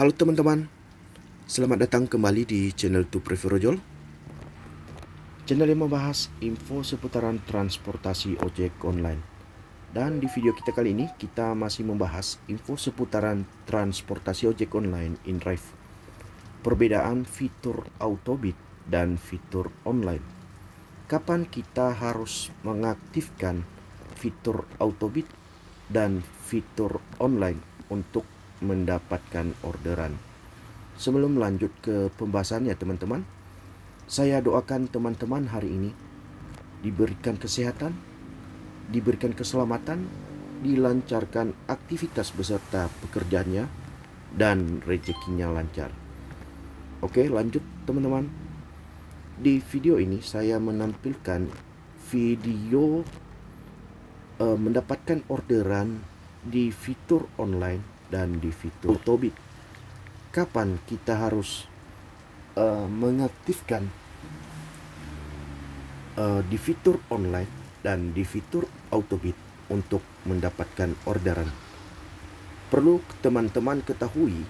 Halo teman-teman, selamat datang kembali di channel Tuprevirojol, channel yang membahas info seputaran transportasi ojek online. Dan di video kita kali ini, kita masih membahas info seputaran transportasi ojek online InDrive. Perbedaan fitur Autobid dan fitur online. Kapan kita harus mengaktifkan fitur Autobid dan fitur online untuk mendapatkan orderan? Sebelum lanjut ke pembahasannya teman-teman, saya doakan teman-teman hari ini diberikan kesehatan, diberikan keselamatan, dilancarkan aktivitas beserta pekerjaannya, dan rezekinya lancar. Oke, lanjut teman-teman. Di video ini saya menampilkan video mendapatkan orderan di fitur online dan di fitur Autobid. Kapan kita harus mengaktifkan di fitur online dan di fitur Autobid untuk mendapatkan orderan? Perlu teman-teman ketahui,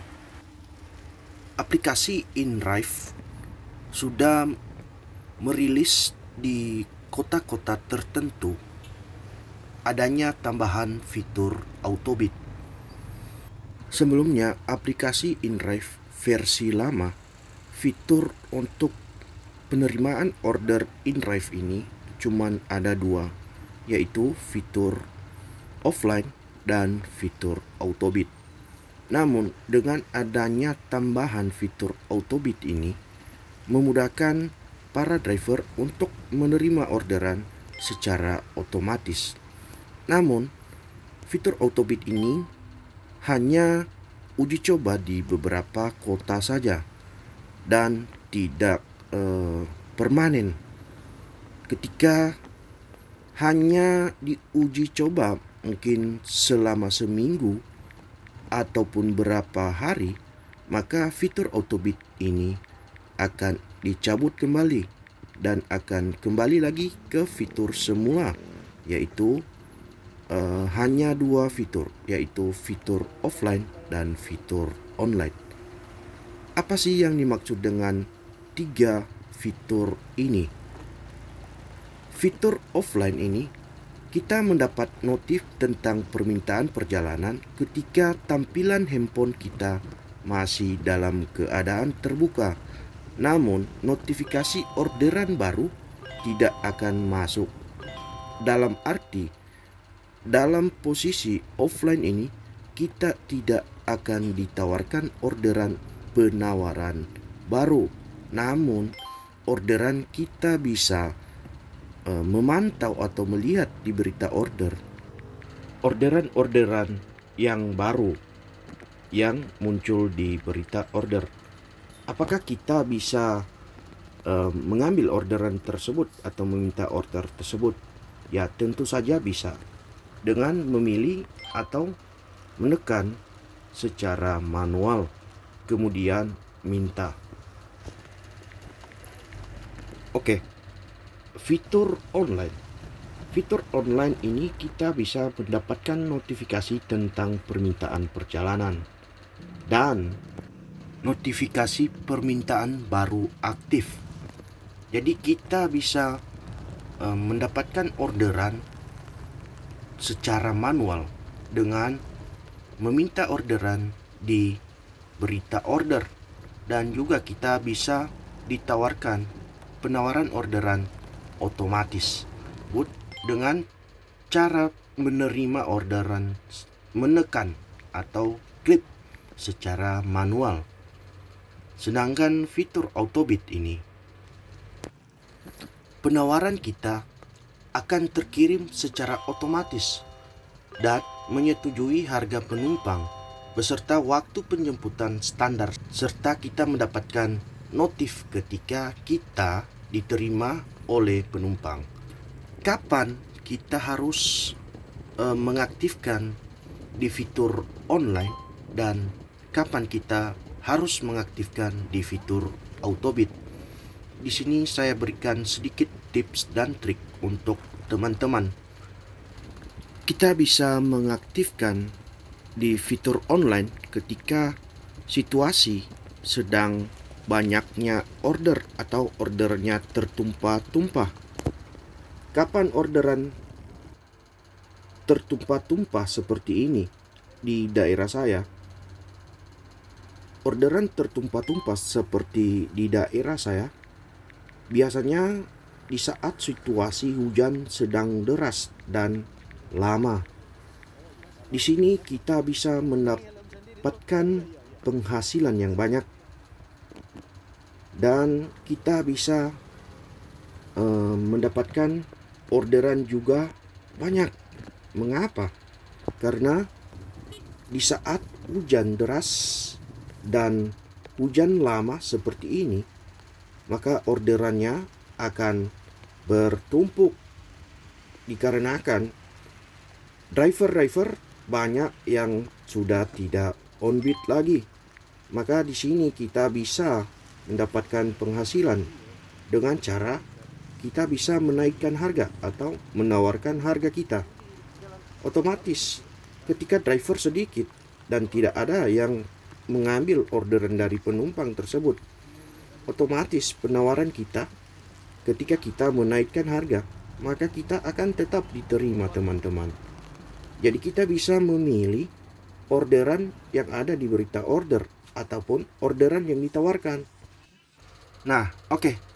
aplikasi InDrive sudah merilis di kota-kota tertentu adanya tambahan fitur Autobid. Sebelumnya, aplikasi InDrive versi lama, fitur untuk penerimaan order InDrive ini cuman ada dua, yaitu fitur offline dan fitur Autobid. Namun, dengan adanya tambahan fitur Autobid ini, memudahkan para driver untuk menerima orderan secara otomatis. Namun, fitur Autobid ini hanya uji coba di beberapa kota saja dan tidak permanen. Ketika hanya diuji coba mungkin selama seminggu ataupun berapa hari, maka fitur Autobid ini akan dicabut kembali dan akan kembali lagi ke fitur semula, yaitu hanya dua fitur, yaitu fitur offline dan fitur online. Apa sih yang dimaksud dengan tiga fitur ini? Fitur offline ini, kita mendapat notif tentang permintaan perjalanan ketika tampilan handphone kita masih dalam keadaan terbuka. Namun, notifikasi orderan baru tidak akan masuk. Dalam arti, dalam posisi offline ini, kita tidak akan ditawarkan orderan penawaran baru. Namun, orderan kita bisa memantau atau melihat di berita order orderan-orderan yang baru yang muncul di berita order. Apakah kita bisa mengambil orderan tersebut atau meminta order tersebut? Ya, tentu saja bisa, dengan memilih atau menekan secara manual, kemudian minta. Oke, fitur online. Fitur online ini kita bisa mendapatkan notifikasi tentang permintaan perjalanan dan notifikasi permintaan baru aktif. Jadi kita bisa mendapatkan orderan secara manual dengan meminta orderan di berita order, dan juga kita bisa ditawarkan penawaran orderan otomatis dengan cara menerima orderan menekan atau klik secara manual. Sedangkan fitur Autobid ini, penawaran kita akan terkirim secara otomatis dan menyetujui harga penumpang beserta waktu penjemputan standar, serta kita mendapatkan notif ketika kita diterima oleh penumpang. Kapan kita harus mengaktifkan di fitur online dan kapan kita harus mengaktifkan di fitur Autobid? Di sini saya berikan sedikit tips dan trik untuk teman-teman. Kita bisa mengaktifkan di fitur online ketika situasi sedang banyaknya order atau ordernya tertumpah-tumpah. Kapan orderan tertumpah-tumpah seperti ini di daerah saya? Orderan tertumpah-tumpah seperti di daerah saya biasanya di saat situasi hujan sedang deras dan lama. Di sini kita bisa mendapatkan penghasilan yang banyak dan kita bisa mendapatkan orderan juga banyak. Mengapa? Karena di saat hujan deras dan hujan lama seperti ini, maka orderannya akan bertumpuk dikarenakan driver-driver banyak yang sudah tidak on beat lagi. Maka di sini kita bisa mendapatkan penghasilan dengan cara kita bisa menaikkan harga atau menawarkan harga kita. Otomatis ketika driver sedikit dan tidak ada yang mengambil orderan dari penumpang tersebut, otomatis penawaran kita ketika kita menaikkan harga, maka kita akan tetap diterima teman-teman. Jadi kita bisa memilih orderan yang ada di berita order ataupun orderan yang ditawarkan. Nah, oke.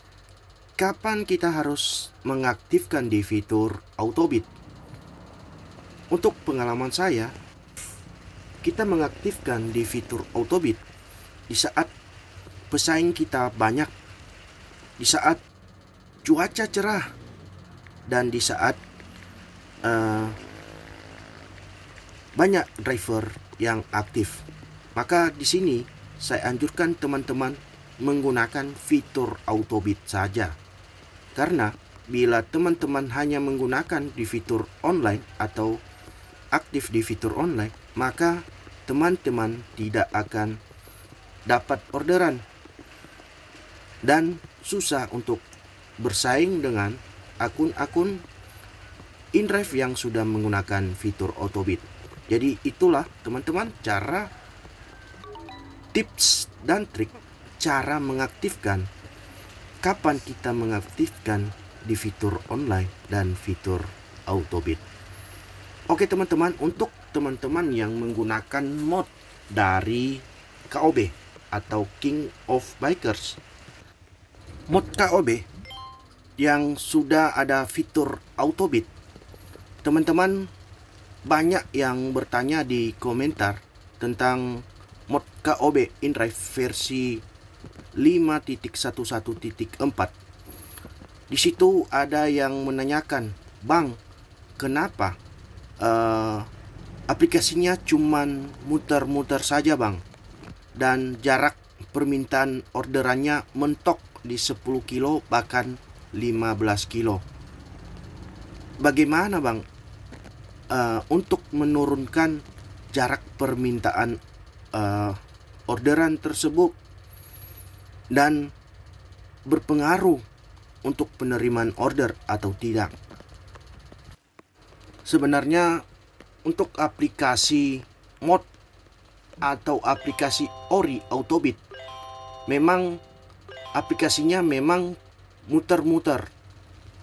Kapan kita harus mengaktifkan di fitur Autobid? Untuk pengalaman saya, kita mengaktifkan di fitur Autobid di saat pesaing kita banyak, di saat cuaca cerah, dan di saat banyak driver yang aktif. Maka di sini saya anjurkan teman-teman menggunakan fitur Autobid saja. Karena bila teman-teman hanya menggunakan di fitur online atau aktif di fitur online, maka teman-teman tidak akan dapat orderan dan susah untuk bersaing dengan akun-akun InDrive yang sudah menggunakan fitur Autobid. Jadi itulah teman-teman cara, tips dan trik cara mengaktifkan, kapan kita mengaktifkan di fitur online dan fitur Autobid. Oke teman-teman, untuk teman-teman yang menggunakan mod dari KOB atau King of Bikers, mod KOB yang sudah ada fitur Autobid, teman-teman banyak yang bertanya di komentar tentang mod KOB InDrive versi 5.11.4. Di situ ada yang menanyakan, "Bang, kenapa aplikasinya cuman muter-muter saja bang, dan jarak permintaan orderannya mentok di 10 kilo bahkan 15 kilo. Bagaimana bang untuk menurunkan jarak permintaan orderan tersebut dan berpengaruh untuk penerimaan order atau tidak?" Sebenarnya untuk aplikasi mod atau aplikasi Ori Autobid, memang aplikasinya memang muter-muter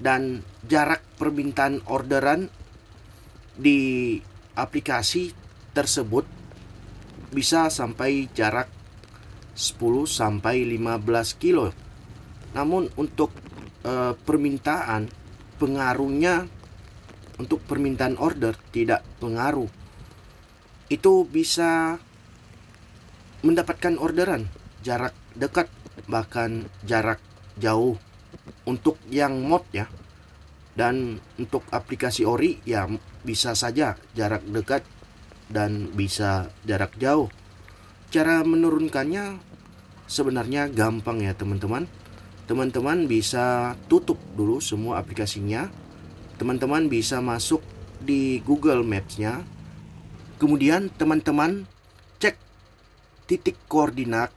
dan jarak permintaan orderan di aplikasi tersebut bisa sampai jarak 10 sampai 15 kilo. Namun untuk permintaan, pengaruhnya untuk permintaan order tidak pengaruh. Itu bisa mendapatkan orderan jarak dekat bahkan jarak jauh untuk yang mod ya. Dan untuk aplikasi Ori ya bisa saja jarak dekat dan bisa jarak jauh. Cara menurunkannya sebenarnya gampang ya teman-teman. Teman-teman bisa tutup dulu semua aplikasinya. Teman-teman bisa masuk di Google Maps-nya. Kemudian teman-teman cek titik koordinat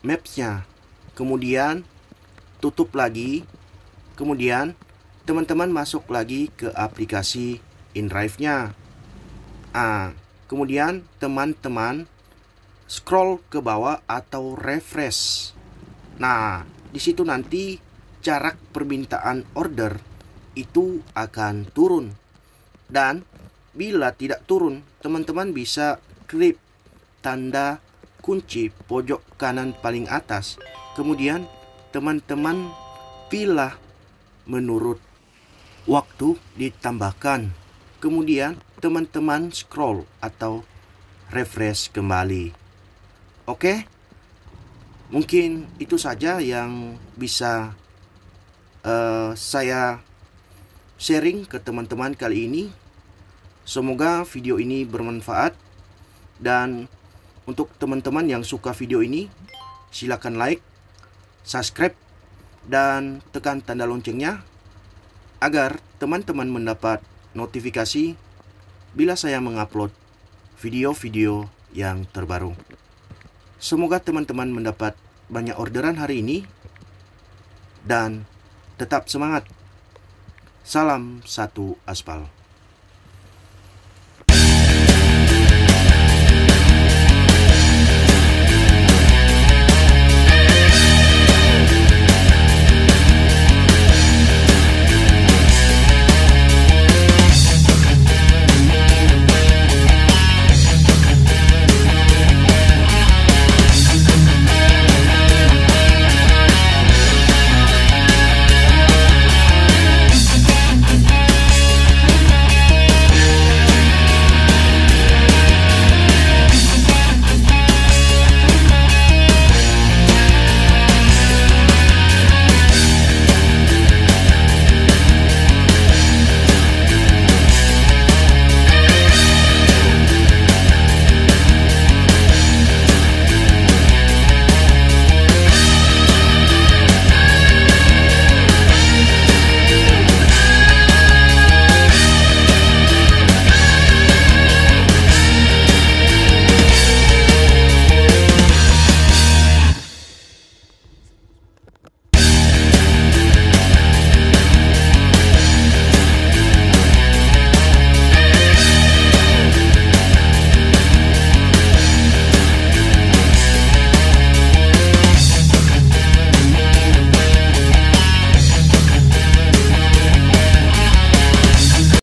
Maps-nya. Kemudian tutup lagi. Kemudian teman-teman masuk lagi ke aplikasi InDrive-nya. Kemudian teman-teman scroll ke bawah atau refresh. Nah, di situ nanti jarak permintaan order itu akan turun. Dan bila tidak turun, teman-teman bisa klik tanda kunci pojok kanan paling atas. Kemudian teman-teman pilih menurut waktu ditambahkan. Kemudian teman-teman scroll atau refresh kembali. Oke? Mungkin itu saja yang bisa saya sharing ke teman-teman kali ini. Semoga video ini bermanfaat. Dan untuk teman-teman yang suka video ini, silakan like, subscribe, dan tekan tanda loncengnya agar teman-teman mendapat notifikasi bila saya mengupload video-video yang terbaru. Semoga teman-teman mendapat banyak orderan hari ini dan tetap semangat. Salam satu aspal.